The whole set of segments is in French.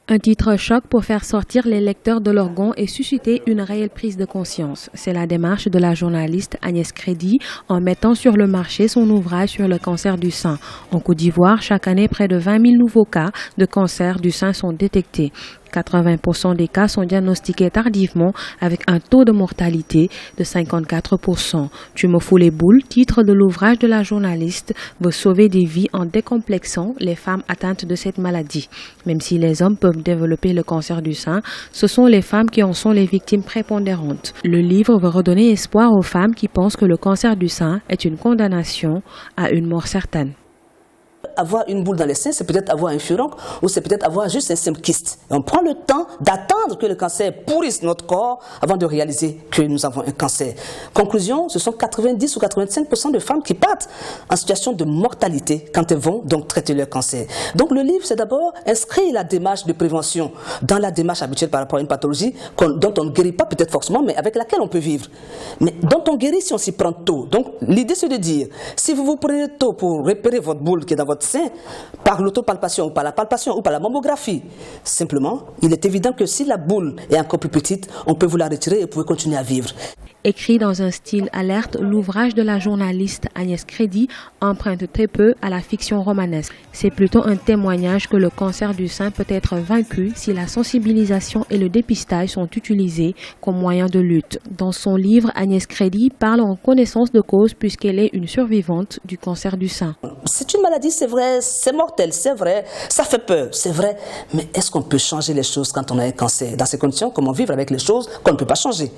Un titre choc pour faire sortir les lecteurs de leur gonds et susciter une réelle prise de conscience. C'est la démarche de la journaliste Agnès Crédy en mettant sur le marché son ouvrage sur le cancer du sein. En Côte d'Ivoire, chaque année, près de 20 000 nouveaux cas de cancer du sein sont détectés. 80% des cas sont diagnostiqués tardivement avec un taux de mortalité de 54%. Tu me fous les boules, titre de l'ouvrage de la journaliste, veut sauver des vies en décomplexant les femmes atteintes de cette maladie. Même si les hommes peuvent développer le cancer du sein, ce sont les femmes qui en sont les victimes prépondérantes. Le livre veut redonner espoir aux femmes qui pensent que le cancer du sein est une condamnation à une mort certaine. Avoir une boule dans les seins, c'est peut-être avoir un furoncle ou c'est peut-être avoir juste un simple kyste. Et on prend le temps d'attendre que le cancer pourrisse notre corps avant de réaliser que nous avons un cancer. Conclusion, ce sont 90 ou 85% de femmes qui partent en situation de mortalité quand elles vont donc traiter leur cancer. Donc le livre, c'est d'abord inscrire la démarche de prévention dans la démarche habituelle par rapport à une pathologie dont on ne guérit pas peut-être forcément, mais avec laquelle on peut vivre. Mais dont on guérit si on s'y prend tôt. Donc l'idée, c'est de dire, si vous vous prenez tôt pour repérer votre boule qui est dans votre sein, par l'autopalpation ou par la palpation ou par la mammographie, simplement, il est évident que si la boule est encore plus petite, on peut vous la retirer et vous pouvez continuer à vivre. Écrit dans un style alerte, l'ouvrage de la journaliste Agnès Crédy emprunte très peu à la fiction romanesque. C'est plutôt un témoignage que le cancer du sein peut être vaincu si la sensibilisation et le dépistage sont utilisés comme moyen de lutte. Dans son livre, Agnès Crédy parle en connaissance de cause puisqu'elle est une survivante du cancer du sein. C'est une maladie, c'est vrai, c'est mortel, c'est vrai, ça fait peur, c'est vrai. Mais est-ce qu'on peut changer les choses quand on a un cancer? Dans ces conditions, comment vivre avec les choses qu'on ne peut pas changer?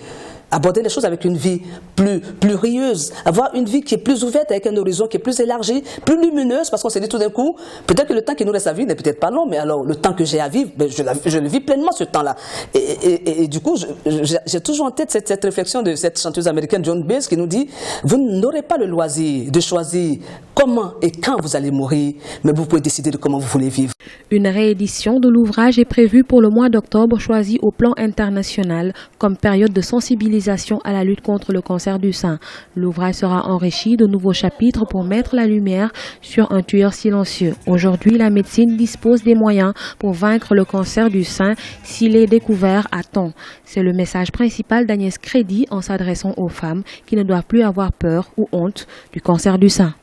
Aborder les choses avec une vie plus rieuse, avoir une vie qui est plus ouverte, avec un horizon qui est plus élargi, plus lumineuse, parce qu'on s'est dit tout d'un coup, peut-être que le temps qui nous reste à vivre n'est peut-être pas long, mais alors le temps que j'ai à vivre, ben, je le vis pleinement ce temps-là. Et du coup, j'ai toujours en tête cette réflexion de cette chanteuse américaine Joan Baez qui nous dit, vous n'aurez pas le loisir de choisir comment et quand vous allez mourir, mais vous pouvez décider de comment vous voulez vivre. Une réédition de l'ouvrage est prévue pour le mois d'octobre, choisi au plan international comme période de sensibilisation à la lutte contre le cancer du sein. L'ouvrage sera enrichi de nouveaux chapitres pour mettre la lumière sur un tueur silencieux. Aujourd'hui, la médecine dispose des moyens pour vaincre le cancer du sein s'il est découvert à temps. C'est le message principal d'Agnès Crédy en s'adressant aux femmes qui ne doivent plus avoir peur ou honte du cancer du sein.